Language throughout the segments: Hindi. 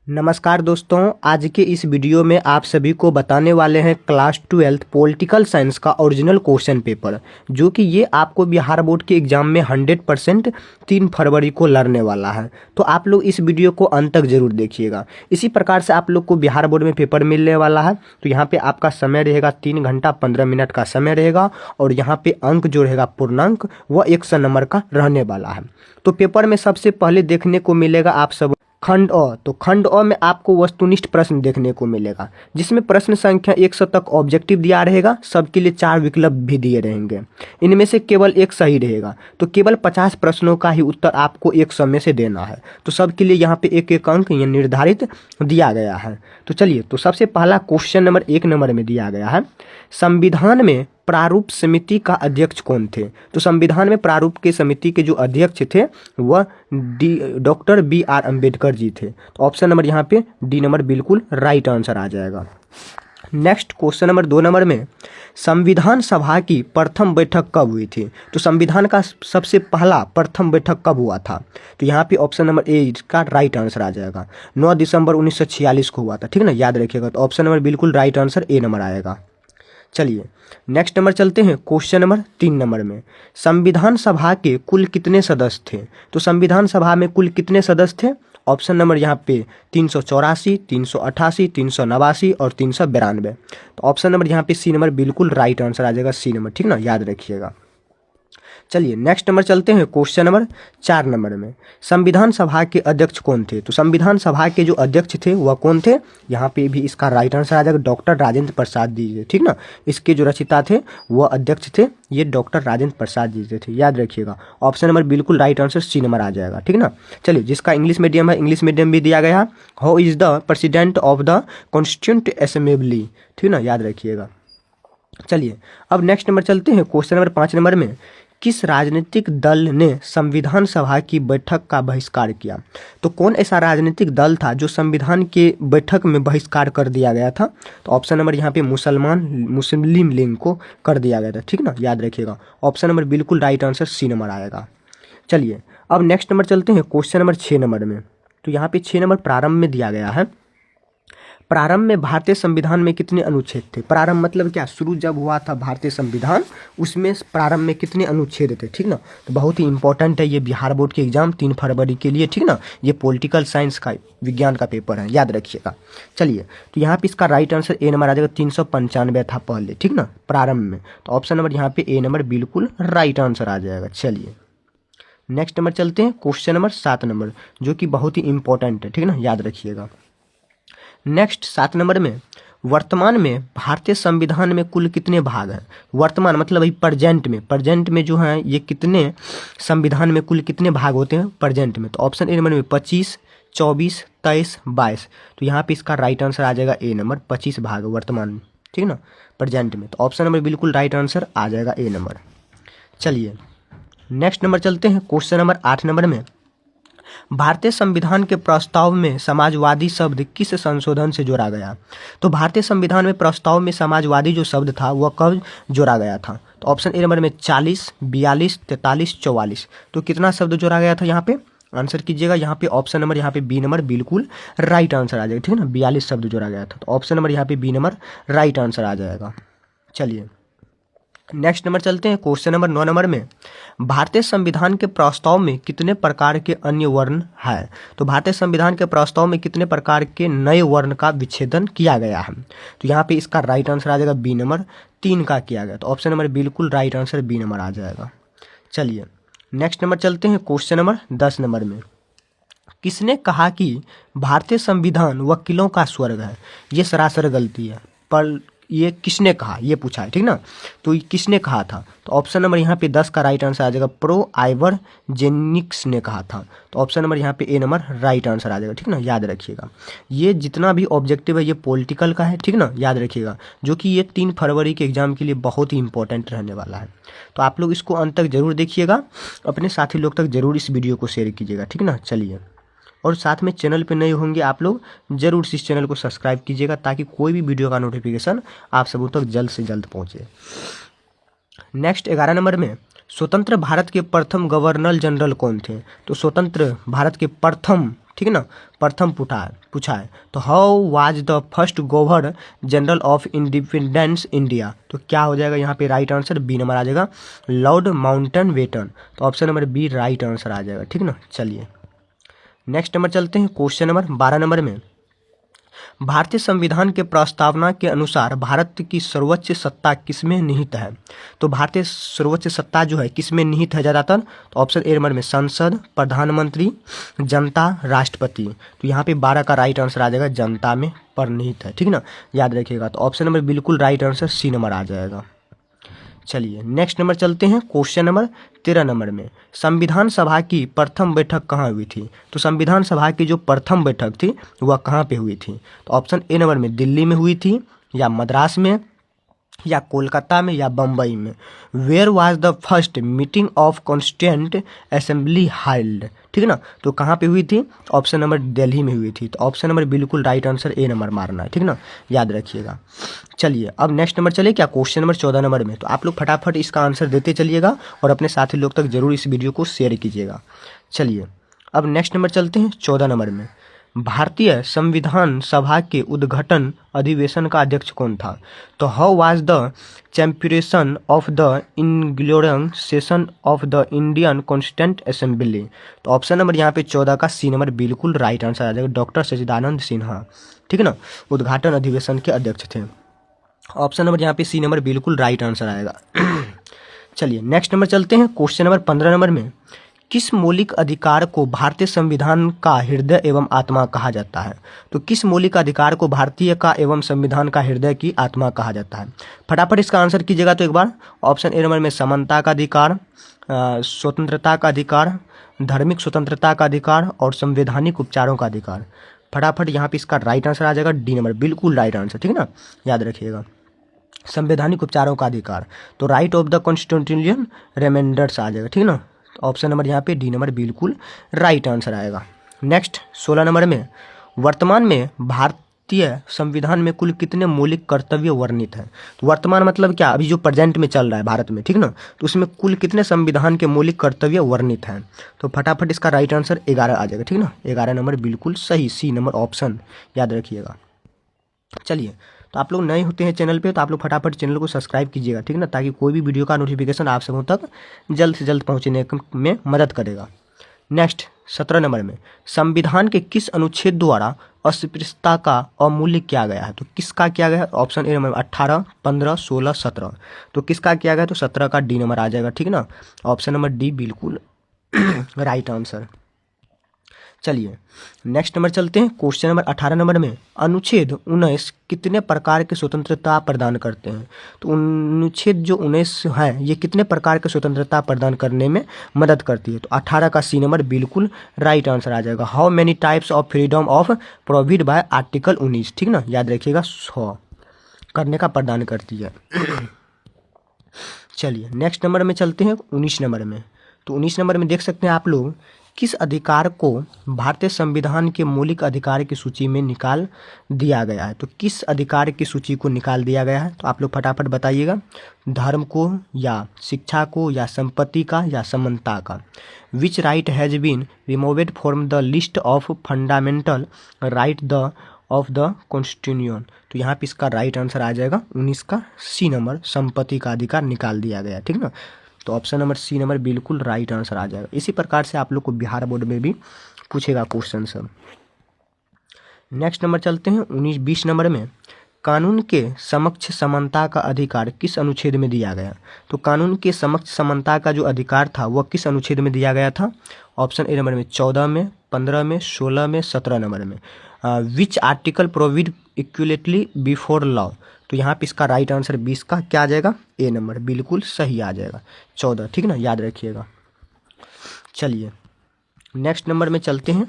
नमस्कार दोस्तों, आज के इस वीडियो में आप सभी को बताने वाले हैं क्लास 12 पॉलिटिकल साइंस का ओरिजिनल क्वेश्चन पेपर, जो कि ये आपको बिहार बोर्ड के एग्जाम में 100% 3 फरवरी को लड़ने वाला है। तो आप लोग इस वीडियो को अंत तक जरूर देखिएगा। इसी प्रकार से आप लोग को बिहार बोर्ड में पेपर मिलने वाला है। तो यहाँ पे आपका समय रहेगा 3 घंटा 15 मिनट का समय रहेगा, और यहाँ पे अंक जो रहेगा पूर्णांक वह 100 नंबर का रहने वाला है। तो पेपर में सबसे पहले देखने को मिलेगा आप सब खंड अ। तो खंड अ में आपको वस्तुनिष्ठ प्रश्न देखने को मिलेगा, जिसमें प्रश्न संख्या 100 तक ऑब्जेक्टिव दिया रहेगा। सबके लिए 4 विकल्प भी दिए रहेंगे, इनमें से केवल एक सही रहेगा। तो केवल 50 प्रश्नों का ही उत्तर आपको 100 में से देना है। तो सबके लिए यहाँ पे एक एक अंक ये निर्धारित दिया गया है। तो चलिए, तो सबसे पहला क्वेश्चन नंबर 1 नंबर में दिया गया है, संविधान में प्रारूप समिति का अध्यक्ष कौन थे? तो संविधान में प्रारूप के समिति के जो अध्यक्ष थे वह डॉक्टर BR अम्बेडकर जी थे। तो ऑप्शन नंबर यहाँ पे डी नंबर बिल्कुल राइट आंसर आ जाएगा। नेक्स्ट क्वेश्चन नंबर 2 नंबर में, संविधान सभा की प्रथम बैठक कब हुई थी? तो संविधान का सबसे पहला प्रथम बैठक कब हुआ था? तो यहाँ पे ऑप्शन नंबर ए का राइट आंसर आ जाएगा। 9 दिसंबर 1946 को हुआ था, ठीक ना, याद रखिएगा। तो ऑप्शन नंबर बिल्कुल राइट आंसर ए नंबर आएगा। चलिए नेक्स्ट नंबर चलते हैं क्वेश्चन नंबर 3 नंबर में, संविधान सभा के कुल कितने सदस्य थे? तो संविधान सभा में कुल कितने सदस्य थे? ऑप्शन नंबर यहाँ पे 384, 388, 389 और 392। तो ऑप्शन नंबर यहाँ पे सी नंबर बिल्कुल राइट आंसर आ जाएगा, सी नंबर, ठीक ना, याद रखिएगा। चलिए नेक्स्ट नंबर चलते हैं क्वेश्चन नंबर 4 नंबर में, संविधान सभा के अध्यक्ष कौन थे? तो संविधान सभा के जो अध्यक्ष थे वह कौन थे? यहाँ पे भी इसका राइट आंसर आ जाएगा डॉक्टर राजेंद्र प्रसाद जी, ठीक ना। इसके जो रचिता थे वह अध्यक्ष थे ये डॉक्टर राजेंद्र प्रसाद जी थे, याद रखिएगा। ऑप्शन नंबर बिल्कुल राइट आंसर सी नंबर आ जाएगा, ठीक ना। चलिए, जिसका इंग्लिश मीडियम है इंग्लिश मीडियम भी दिया गया है। How is the president of the constituent assembly, ठीक ना, याद रखिएगा। चलिए अब नेक्स्ट नंबर चलते हैं क्वेश्चन नंबर 5 नंबर में, किस राजनीतिक दल ने संविधान सभा की बैठक का बहिष्कार किया? तो कौन ऐसा राजनीतिक दल था जो संविधान के बैठक में बहिष्कार कर दिया गया था? तो ऑप्शन नंबर यहाँ पे मुस्लिम लीग को कर दिया गया था, ठीक ना, याद रखिएगा। ऑप्शन नंबर बिल्कुल राइट आंसर सी नंबर आएगा। चलिए अब नेक्स्ट नंबर चलते हैं क्वेश्चन नंबर 6 नंबर में। तो यहाँ पे 6 नंबर प्रारंभ में दिया गया है, प्रारंभ में भारतीय संविधान में कितने अनुच्छेद थे? प्रारंभ मतलब क्या, शुरू जब हुआ था भारतीय संविधान उसमें प्रारंभ में कितने अनुच्छेद थे, ठीक ना। तो बहुत ही इंपॉर्टेंट है ये बिहार बोर्ड के एग्जाम 3 फरवरी के लिए, ठीक ना। ये पॉलिटिकल साइंस का विज्ञान का पेपर है, याद रखिएगा। चलिए, तो यहाँ पे इसका राइट आंसर ए नंबर आ जाएगा। 395 था पहले, ठीक ना, प्रारंभ में। तो ऑप्शन नंबर यहाँ पे ए नंबर बिल्कुल राइट आंसर आ जाएगा। चलिए नेक्स्ट नंबर चलते हैं क्वेश्चन नंबर 7 नंबर, जो कि बहुत ही इंपॉर्टेंट है, ठीक ना, याद रखिएगा। नेक्स्ट 7 नंबर में, वर्तमान में भारतीय संविधान में कुल कितने भाग हैं? वर्तमान मतलब अभी प्रेजेंट में जो है ये कितने संविधान में कुल कितने भाग होते हैं प्रेजेंट में? तो ऑप्शन ए नंबर में 25, 24, 23, 22। तो यहाँ पे इसका राइट आंसर आ जाएगा ए नंबर, 25 भाग वर्तमान में, ठीक ना, प्रेजेंट में। तो ऑप्शन नंबर बिल्कुल राइट आंसर आ जाएगा ए नंबर। चलिए नेक्स्ट नंबर चलते हैं क्वेश्चन नंबर 8 नंबर में, भारतीय संविधान के प्रस्ताव में समाजवादी शब्द किस संशोधन से जोड़ा गया? तो भारतीय संविधान में प्रस्ताव में समाजवादी जो शब्द था वह कब जोड़ा गया था? तो ऑप्शन ए नंबर में 40, 42, 43, 44। तो कितना शब्द जोड़ा गया था यहाँ पे? आंसर कीजिएगा। यहाँ पे ऑप्शन नंबर यहाँ पे बी नंबर बिल्कुल राइट आंसर आ जाएगा, ठीक है ना। 42 शब्द जोड़ा गया था, तो ऑप्शन नंबर यहाँ पे बी नंबर राइट आंसर आ जाएगा। चलिए नेक्स्ट नंबर चलते हैं क्वेश्चन नंबर 9 नंबर में, भारतीय संविधान के प्रस्ताव में कितने प्रकार के अन्य वर्ण है? तो भारतीय संविधान के प्रस्ताव में कितने प्रकार के नए वर्ण का विच्छेदन किया गया है? तो यहाँ पे इसका राइट आंसर आ जाएगा बी नंबर 3 का किया गया। तो ऑप्शन नंबर बिल्कुल राइट आंसर बी नंबर आ जाएगा। चलिए नेक्स्ट नंबर चलते हैं क्वेश्चन नंबर 10 नंबर में, किसने कहा कि भारतीय संविधान वकीलों का स्वर्ग है? ये सरासर गलती है, पर ये किसने कहा ये पूछा है, ठीक ना। तो ये किसने कहा था? तो ऑप्शन नंबर यहाँ पे 10 का राइट आंसर आ जाएगा, प्रो आइवर जेनिक्स ने कहा था। तो ऑप्शन नंबर यहाँ पे ए नंबर राइट आंसर आ जाएगा, ठीक ना, याद रखिएगा। ये जितना भी ऑब्जेक्टिव है ये पॉलिटिकल का है, ठीक ना, याद रखिएगा, जो कि ये 3 फरवरी के एग्जाम के लिए बहुत ही इंपॉर्टेंट रहने वाला है। तो आप लोग इसको अंत तक जरूर देखिएगा, अपने साथी लोग तक जरूर इस वीडियो को शेयर कीजिएगा, ठीक ना। चलिए, और साथ में चैनल पे नए होंगे आप लोग जरूर इस चैनल को सब्सक्राइब कीजिएगा, ताकि कोई भी वीडियो का नोटिफिकेशन आप सबों तक जल्द से जल्द पहुंचे। नेक्स्ट 11 नंबर में, स्वतंत्र भारत के प्रथम गवर्नर जनरल कौन थे? तो स्वतंत्र भारत के प्रथम ठीक है ना, प्रथम पूछा है। तो how was the first governor general of independence India, तो क्या हो जाएगा यहाँ पे राइट आंसर बी नंबर आ जाएगा, लॉर्ड माउंटबेटन। तो option number B right answer आ जाएगा, ठीक है ना। चलिए नेक्स्ट नंबर चलते हैं, क्वेश्चन नंबर 12 नंबर में, भारतीय संविधान के प्रस्तावना के अनुसार भारत की सर्वोच्च सत्ता किसमें निहित है। तो भारतीय सर्वोच्च सत्ता जो है किसमें निहित है ज़्यादातर, तो ऑप्शन ए नंबर में संसद, प्रधानमंत्री, जनता, राष्ट्रपति। तो यहाँ पे 12 का राइट आंसर आ जाएगा, जनता में पर निहित है, ठीक है ना, याद रखिएगा। तो ऑप्शन नंबर बिल्कुल राइट आंसर सी नंबर आ जाएगा। चलिए नेक्स्ट नंबर चलते हैं, क्वेश्चन नंबर 13 नंबर में, संविधान सभा की प्रथम बैठक कहाँ हुई थी। तो संविधान सभा की जो प्रथम बैठक थी वह कहाँ पे हुई थी। तो ऑप्शन ए नंबर में दिल्ली में हुई थी, या मद्रास में, या कोलकाता में, या बम्बई में। Where was the first meeting of constituent assembly held, ठीक है ना, तो कहाँ पे हुई थी, ऑप्शन नंबर दिल्ली में हुई थी। तो ऑप्शन नंबर बिल्कुल राइट आंसर ए नंबर मारना है, ठीक है ना, याद रखिएगा। चलिए अब नेक्स्ट नंबर चलिए क्या, क्वेश्चन नंबर 14 नंबर में। तो आप लोग फटाफट इसका आंसर देते चलिएगा और अपने साथी लोग तक जरूर इस वीडियो को शेयर कीजिएगा। चलिए अब नेक्स्ट नंबर चलते हैं 14 नंबर में, भारतीय संविधान सभा के उद्घाटन अधिवेशन का अध्यक्ष कौन था। तो how was the champion of the inglorious session of the Indian constituent assembly. तो ऑप्शन नंबर यहाँ पे 14 का सी नंबर बिल्कुल राइट आंसर आ जाएगा, डॉक्टर सच्चिदानंद सिन्हा, ठीक है ना, उद्घाटन अधिवेशन के अध्यक्ष थे। ऑप्शन नंबर यहाँ पे सी नंबर बिल्कुल राइट आंसर आएगा। चलिए नेक्स्ट नंबर चलते हैं, क्वेश्चन नंबर 15 नंबर में, किस मौलिक अधिकार को भारतीय संविधान का हृदय एवं आत्मा कहा जाता है। तो किस मौलिक अधिकार को भारतीय का एवं संविधान का हृदय की आत्मा कहा जाता है। फटाफट इसका आंसर कीजिएगा। तो एक बार ऑप्शन ए नंबर में समानता का अधिकार, स्वतंत्रता का अधिकार, धार्मिक स्वतंत्रता का अधिकार और संवैधानिक उपचारों का अधिकार। फटाफट यहाँ पे इसका राइट आंसर आ जाएगा डी नंबर, बिल्कुल राइट आंसर, ठीक है ना, याद रखिएगा, संवैधानिक उपचारों का अधिकार। तो right of the constitutional reminders आ जाएगा, ठीक है ना। ऑप्शन नंबर यहाँ पे डी नंबर बिल्कुल राइट आंसर आएगा। नेक्स्ट 16 नंबर में, वर्तमान में भारतीय संविधान में कुल कितने मौलिक कर्तव्य वर्णित हैं। तो वर्तमान मतलब क्या, अभी जो प्रेजेंट में चल रहा है भारत में, ठीक ना, तो उसमें कुल कितने संविधान के मौलिक कर्तव्य वर्णित हैं। तो फटाफट इसका राइट आंसर 11 आ जाएगा, ठीक ना, 11 नंबर बिल्कुल सही, सी नंबर ऑप्शन, याद रखिएगा। चलिए तो आप लोग नए होते हैं चैनल पे तो आप लोग फटाफट चैनल को सब्सक्राइब कीजिएगा, ठीक है ना, ताकि कोई भी वीडियो का नोटिफिकेशन आप सबों तक जल्द से जल्द पहुंचने में मदद करेगा। नेक्स्ट 17 नंबर में, संविधान के किस अनुच्छेद द्वारा अस्पृश्यता का अवमूल्यन किया गया है। तो किसका किया गया है, ऑप्शन ए नंबर 18, 15, 16, 17। तो किसका किया गया है, तो 17 का डी नंबर आ जाएगा, ठीक है ना, ऑप्शन नंबर डी बिल्कुल राइट आंसर। चलिए नेक्स्ट नंबर चलते हैं, क्वेश्चन नंबर 18 नंबर में, अनुच्छेद 19 कितने प्रकार की स्वतंत्रता प्रदान करते हैं। तो अनुच्छेद जो 19 है ये कितने प्रकार की स्वतंत्रता प्रदान करने में मदद करती है। तो 18 का सी नंबर बिल्कुल राइट आंसर आ जाएगा, how many types of freedom of provided by article 19, ठीक ना, याद रखिएगा, 100 करने का प्रदान करती है। चलिए नेक्स्ट नंबर में चलते हैं 19 नंबर में। तो 19 नंबर में देख सकते हैं आप लोग, किस अधिकार को भारतीय संविधान के मौलिक अधिकार की सूची में निकाल दिया गया है। तो किस अधिकार की सूची को निकाल दिया गया है, तो आप लोग फटाफट बताइएगा, धर्म को, या शिक्षा को, या संपत्ति का, या समानता का। Which right has been removed from the list of fundamental right the of the constitution. तो यहाँ पे इसका राइट आंसर आ जाएगा 19 का सी नंबर, संपत्ति का अधिकार निकाल दिया गया, ठीक ना। तो ऑप्शन नंबर सी नंबर बिल्कुल राइट आंसर आ जाएगा। इसी प्रकार से आप लोग को बिहार बोर्ड में भी पूछेगा क्वेश्चन सब। नेक्स्ट नंबर चलते हैं 19-20 नंबर में, कानून के समक्ष समानता का अधिकार किस अनुच्छेद में दिया गया। तो कानून के समक्ष समानता का जो अधिकार था वह किस अनुच्छेद में दिया गया था। ऑप्शन ए नंबर में 14 में, 15 में, 16 में, 17 नंबर में। Which article provides equality before law. तो यहाँ पे इसका राइट आंसर 20 का क्या आ जाएगा, ए नंबर बिल्कुल सही आ जाएगा, 14, ठीक ना, याद रखिएगा। चलिए नेक्स्ट नंबर में चलते हैं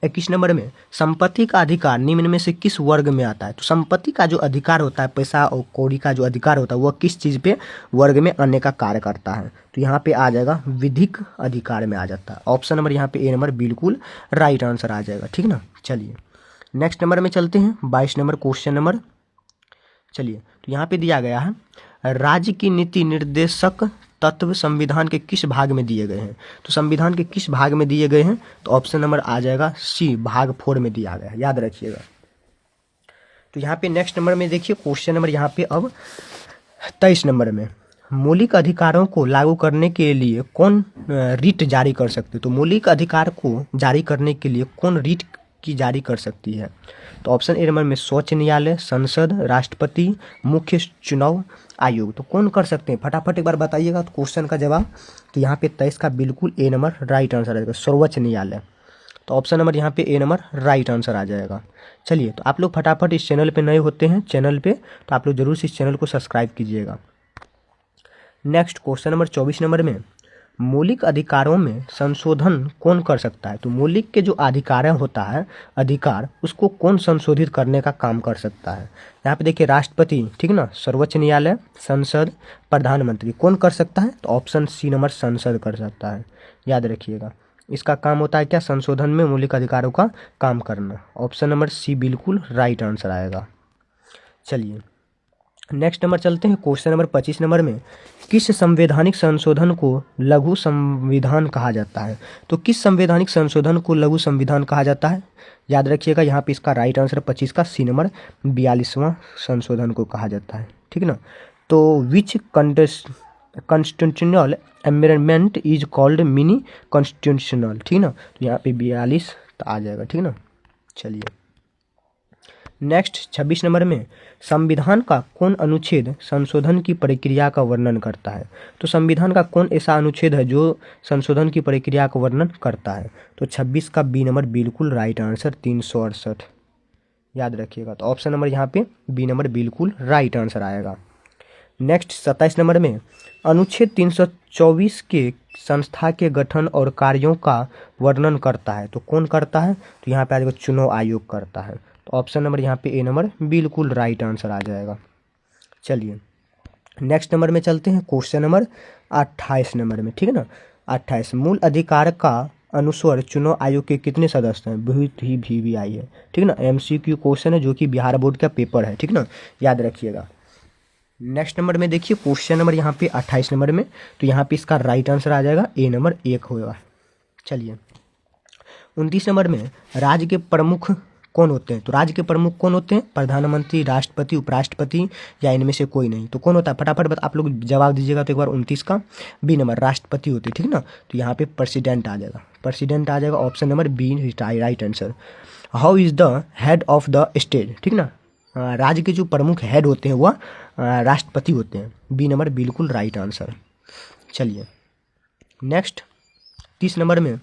21 नंबर में, संपत्ति का अधिकार निम्न में से किस वर्ग में आता है। तो संपत्ति का जो अधिकार होता है, पैसा और कौड़ी का जो अधिकार होता है वह किस चीज़ पे वर्ग में आने का कार्य करता है। तो यहाँ पे आ जाएगा विधिक अधिकार में आ जाता है। ऑप्शन नंबर यहाँ पे ए नंबर बिल्कुल राइट आंसर आ जाएगा, ठीक ना। चलिए नेक्स्ट नंबर में चलते हैं 22 नंबर क्वेश्चन नंबर। चलिए तो यहाँ पे दिया गया है, राज्य की नीति निर्देशक तत्व संविधान के किस भाग में दिए गए हैं? तो संविधान के किस भाग में दिए गए हैं? तो ऑप्शन नंबर आ जाएगा सी, भाग 4 में दिया गया है, याद रखिएगा। तो यहाँ पे नेक्स्ट नंबर में देखिए क्वेश्चन नंबर यहाँ पे अब 23 नंबर में, मौलिक अधिकारों को लागू करने के लिए कौन रिट जारी कर सकते? तो मौलिक अधिकार को जारी करने के लिए कौन रिट की जारी कर सकती है? तो ऑप्शन ए नंबर में सर्वोच्च न्यायालय, संसद, राष्ट्रपति, मुख्य चुनाव आयोग। तो कौन कर सकते हैं? फटाफट एक बार बताइएगा तो क्वेश्चन का जवाब। तो यहाँ पे 23 का बिल्कुल ए नंबर राइट आंसर आएगा, सर्वोच्च न्यायालय। तो ऑप्शन नंबर यहाँ पे ए नंबर राइट आंसर आ जाएगा। चलिए, तो आप लोग फटाफट इस चैनल पे नए होते हैं चैनल पे, तो आप लोग जरूर से इस चैनल को सब्सक्राइब कीजिएगा। नेक्स्ट क्वेश्चन नंबर 24 नंबर में, मौलिक अधिकारों में संशोधन कौन कर सकता है? तो मौलिक के जो अधिकार होता है, अधिकार, उसको कौन संशोधित करने का काम कर सकता है? यहाँ पे देखिए राष्ट्रपति, ठीक ना, सर्वोच्च न्यायालय, संसद, प्रधानमंत्री, कौन कर सकता है? तो ऑप्शन सी नंबर संसद कर सकता है, याद रखिएगा। इसका काम होता है क्या? संशोधन में मौलिक अधिकारों का काम करना। ऑप्शन नंबर सी बिल्कुल राइट आंसर आएगा। चलिए नेक्स्ट नंबर चलते हैं क्वेश्चन नंबर 25 नंबर में, किस संवैधानिक संशोधन को लघु संविधान कहा जाता है? तो किस संवैधानिक संशोधन को लघु संविधान कहा जाता है? याद रखिएगा, यहाँ पे इसका राइट आंसर 25 का सी नंबर 42वां संशोधन को कहा जाता है, ठीक ना। तो which constitutional amendment is called mini constitutional, ठीक ना। तो यहाँ पे 42 आ जाएगा, ठीक ना। चलिए नेक्स्ट 26 नंबर में, संविधान का कौन अनुच्छेद संशोधन की प्रक्रिया का वर्णन करता है? तो संविधान का कौन ऐसा अनुच्छेद है जो संशोधन की प्रक्रिया का वर्णन करता है? तो 26 का बी नंबर बिल्कुल राइट आंसर 368, याद रखिएगा। तो ऑप्शन नंबर यहाँ पे बी नंबर बिल्कुल राइट आंसर आएगा। नेक्स्ट 27 नंबर में, अनुच्छेद 324 के संस्था के गठन और कार्यों का वर्णन करता है। तो कौन करता है? तो यहाँ पे आ जाएगा चुनाव आयोग करता है। तो ऑप्शन नंबर यहाँ पे ए नंबर बिल्कुल राइट आंसर आ जाएगा। चलिए नेक्स्ट नंबर में चलते हैं क्वेश्चन नंबर 28 नंबर में, ठीक है ना। 28, मूल अधिकार का अनुसार चुनाव आयोग के कितने सदस्य हैं? बहुत ही वीवीआई है, ठीक ना, एमसीक्यू क्वेश्चन है जो कि बिहार बोर्ड का पेपर है, ठीक ना, याद रखिएगा। नेक्स्ट नंबर में देखिए क्वेश्चन नंबर यहाँ पे 28 नंबर में, तो यहाँ पे इसका राइट आंसर आ जाएगा ए नंबर 1 होगा। चलिए 29 नंबर में, राज्य के प्रमुख कौन होते हैं? तो राज्य के प्रमुख कौन होते हैं? प्रधानमंत्री, राष्ट्रपति, उपराष्ट्रपति या इनमें से कोई नहीं? तो कौन होता है? फटाफट आप लोग जवाब दीजिएगा। तो एक बार 29 का बी नंबर राष्ट्रपति होते हैं, ठीक ना। तो यहाँ पे प्रेसिडेंट आ जाएगा, प्रेसिडेंट आ जाएगा। Option number B right answer. How is the head of the state, ठीक ना, राज्य के जो प्रमुख हेड होते हैं वह राष्ट्रपति होते हैं, बी नंबर बिल्कुल राइट आंसर। चलिए नेक्स्ट 30 नंबर में,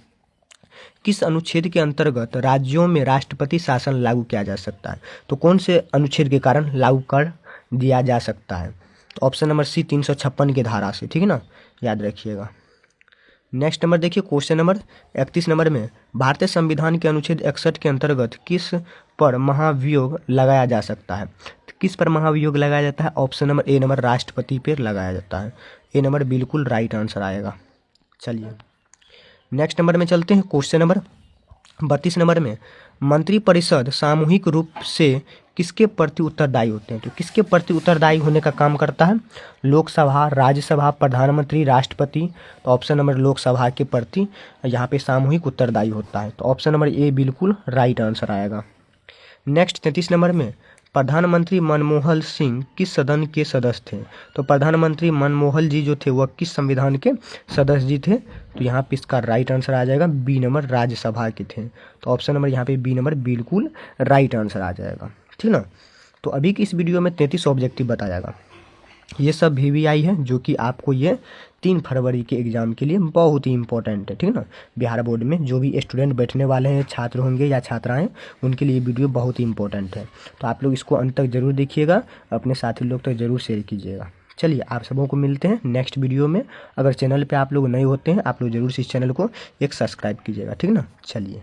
किस अनुच्छेद के अंतर्गत राज्यों में राष्ट्रपति शासन लागू किया जा सकता है? तो कौन से अनुच्छेद के कारण लागू कर दिया जा सकता है? तो ऑप्शन नंबर सी 356 की धारा से, ठीक है ना, याद रखिएगा। नेक्स्ट नंबर देखिए क्वेश्चन नंबर 31 नंबर में, भारतीय संविधान के अनुच्छेद 61 के अंतर्गत किस पर महाभियोग लगाया जा सकता है? किस पर महाभियोग लगाया जाता है? ऑप्शन नंबर ए नंबर राष्ट्रपति पर लगाया जाता है, ए नंबर बिल्कुल राइट आंसर आएगा। चलिए नेक्स्ट नंबर में चलते हैं क्वेश्चन नंबर 32 नंबर में, मंत्रिपरिषद सामूहिक रूप से किसके प्रति उत्तरदायी होते हैं? तो किसके प्रति उत्तरदायी होने का काम करता है? लोकसभा, राज्यसभा, प्रधानमंत्री, राष्ट्रपति। तो ऑप्शन नंबर लोकसभा के प्रति यहाँ पे सामूहिक उत्तरदायी होता है। तो ऑप्शन नंबर ए बिल्कुल राइट आंसर आएगा। नेक्स्ट 33 नंबर में, प्रधानमंत्री मनमोहन सिंह किस सदन के सदस्य थे? तो प्रधानमंत्री मनमोहन जी जो थे वह किस संविधान के सदस्य जी थे? तो यहाँ पे इसका राइट आंसर आ जाएगा बी नंबर राज्यसभा के थे। तो ऑप्शन नंबर यहाँ पे बी नंबर बिल्कुल राइट आंसर आ जाएगा, ठीक ना। तो अभी की इस वीडियो में 33 ऑब्जेक्टिव बताएगा। ये सब वीवीआई है जो कि आपको ये 3 फरवरी के एग्ज़ाम के लिए बहुत ही इंपॉर्टेंट है, ठीक है ना। बिहार बोर्ड में जो भी स्टूडेंट बैठने वाले हैं, छात्र होंगे या छात्राएं, उनके लिए वीडियो बहुत ही इंपॉर्टेंट है। तो आप लोग इसको अंत तक जरूर देखिएगा, अपने साथी लोग तक जरूर शेयर कीजिएगा। चलिए आप सबों को मिलते हैं नेक्स्ट वीडियो में। अगर चैनल पर आप लोग नए होते हैं, आप लोग जरूर से इस चैनल को एक सब्सक्राइब कीजिएगा, ठीक ना। चलिए।